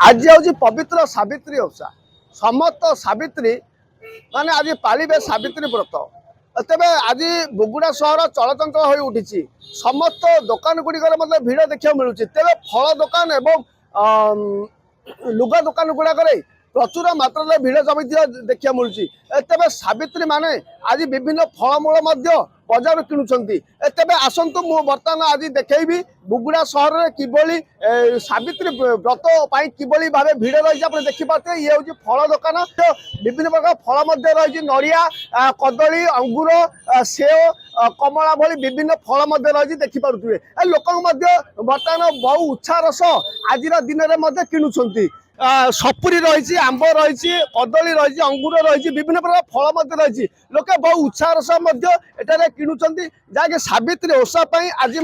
आज हूँ पवित्र सावित्री ओषा समस्त सावित्री माने आज पालिबे सावित्री व्रत तेज आज बुगुड़ा सहर चलचंचल हो उठी समस्त दुकान गुड़िक भिड़ देखा मिलूँ तेज फल दुकान एवं लुगा दुकान गुड़ाक प्रचुर मात्रा भिड़ जमी देखा मिलूँ तेज सावित्री माने आज विभिन्न फलमूल बजार किणुंट तेज आसतु मु बर्तमान आज देखी बुगुड़ा सहर में किभली सावित्री व्रत किभली भाव भिड़ रही आप देखिपे ये हूँ फल दुकान विभिन्न प्रकार फल रही नड़िया कदली अंगूर सेव कमला भली विभिन्न फल रही देखिपे लोक बर्तमान बहु उत्साह सह आज दिन में किणुंट सपुरी रही आंब रही कदली रही अंगूर रही विभिन्न प्रकार फल रही लोके बहु उत्साह सह किणुंट जहाँकि सावित्री ओषा आज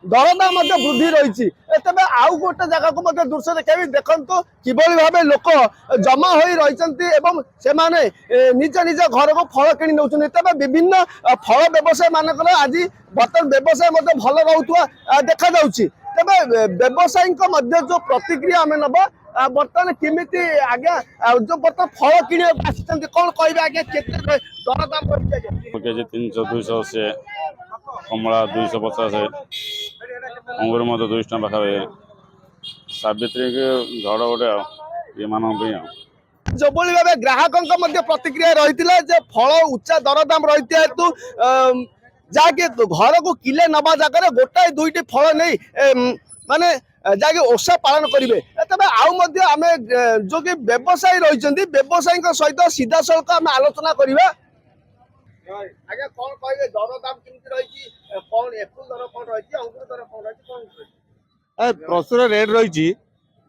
दरदाम वृद्धि रही तेज आउ गोटे जगह को दृश्य देखा देखु किभली भाव लोक जमा हो रही से निज निज घर को फल कि नौ तेज विभिन्न फल व्यवसाय मानक आज बर्तमान व्यवसाय भल रोकवा देखा तेज व्यवसायी जो प्रतिक्रिया आम नब बर्तमान केमिति आज्ञा जो बर्तमान फल कि कौन कहे आज्ञा दरदाम केजी 300 280 कमला 250 अंगूर मत 200 टका पाखे सावित्री के झड़ गोटे ये मानी जो भाव ग्राहकों प्रतिक्रिया रही फल उच्चा दरदाम रही हेतु जहाँकि घर को किले नवा जगह गोटाए दुईटी फल नहीं माने जहाँकि ओषा पालन करेंगे तेज आम जो कि व्यवसायी रही व्यवसायी सहित सीधा सड़क आम आलोचना करवा आज्ञा कौन कहे दरदाम केमती रही कौन एप्पल दर कौन रही अंगूर दर कौन रही कौन प्रचुर रेट रही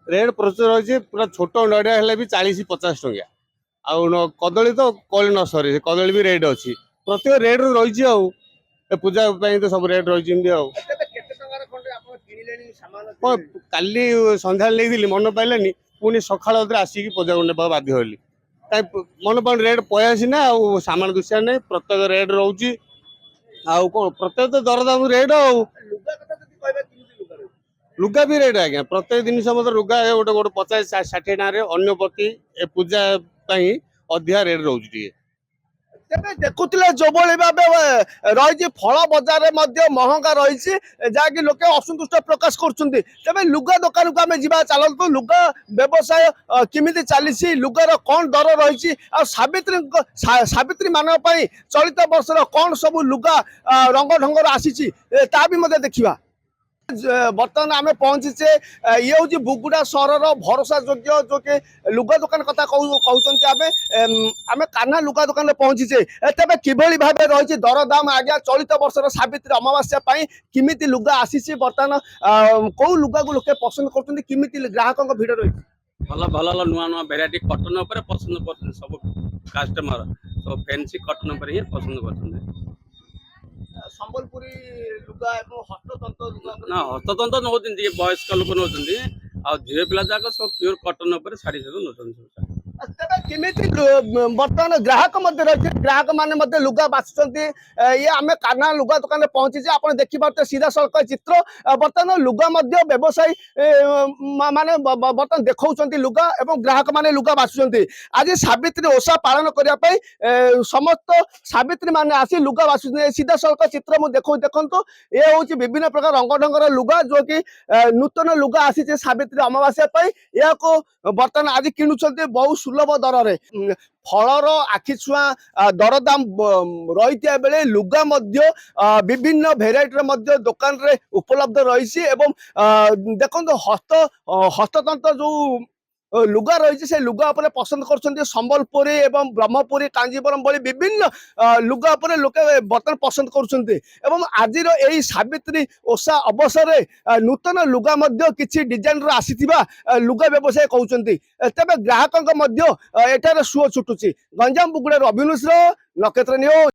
रेट प्रचुर रही पूरा छोट नड़िया हेल्ले भी 40-50 टंकिया आउ कदली तो कल न सरी कदली भी रेट अच्छी प्रत्येक रेट रही पूजा तो सब रेट रही काली सन्ध्या नहीं मन पाइलानी पुणी सकाल आसिक पूजा को ना बाध्य होली मन पान रेट पयासी ना सामान दुसिया नहीं प्रत्येक रेट रोची कौन प्रत्येक तो दरदाम रेट लुगा भी रेट आज्ञा प्रत्येक जिनस लुगा गोटे गोटे 50-60 टाँग अन्न प्रति पूजा अधिका रेट रोचे देखुले जो भाव रही फल बजार महंगा रही जहाँकि लोके असंतुष्ट प्रकाश कर लुगा दुकान को आम जा चलतु लुगा व्यवसाय किमिति चली लुगार कौन दर रही सावित्री मान चलित वर्षर कौन सब लुगा रंग ढंगर आसी ता भी देखा बर्तमान आम पहुंचे ये हूँ बुगुड़ा सहर भरोसा योग्य जो कि लुगा दुकान कथा कहते आम कान्हा लुगा दुकान पहुंचे तेज किभली भाव रही दरदाम आज्ञा चलित वर्षर सावित्री अमावास्या किमिति लुगा आसी बर्तमान कौ लुगा को लोके पसंद कर ग्राहकों भिड़ रही भल भल नुआ नुआ भेराइटी कटन पसंद कर सब कस्टमर सब फैंसी कटन ही पसंद कर संबलपुरी लुगा हस्ततंत्र लुगा ना हस्ततंत्र नौ वयस्क लोक नौ झील पिला जाक सब प्योर कटन शाढ़ी सब नौ बर्तमान ग्राहक रही ग्राहक मैंने लुगा बाछुंट ये आम कान्हा लुगा दुकान पहुंची आप देखिपे सीधा सड़क चित्र बर्तमान लुगा व्यवसायी माने बर्तमान देखा लुगा एवं ग्राहक माने लुगा बाछुंट आज सावित्री ओषा पालन करने समस्त सावित्री माने आसी लुगा बाछुंट सीधा सड़क चित्र मुझे देखु ये हूँ विभिन्न प्रकार रंग ढंगर लुगा जो कि नूतन लुगा आसी सावित्री अमावास्या या बर्तमान आज किणुंट बहुत सुलभ दर रे फलर आखि छुआ दरदाम रही बेले लुगा विभिन्न भेराइटी दुकान रे उपलब्ध रही देखो हस्ततंत्र जो लुगा रही से लुगा उपरे पसंद कर संबलपुरी एवं ब्रह्मपुरी कांजीपुरम भली विभिन्न लुगा उपरे लोके बर्तमान पसंद कर आज यही सावित्री ओषा अवसर नूतन लुगा किसी डिजाइन आसी लुगा व्यवसाय कहते तेज ग्राहकों एठार सुओ छुटुची गंजाम बुगुड़ा अभिनुष नक्षत्र न्यूज।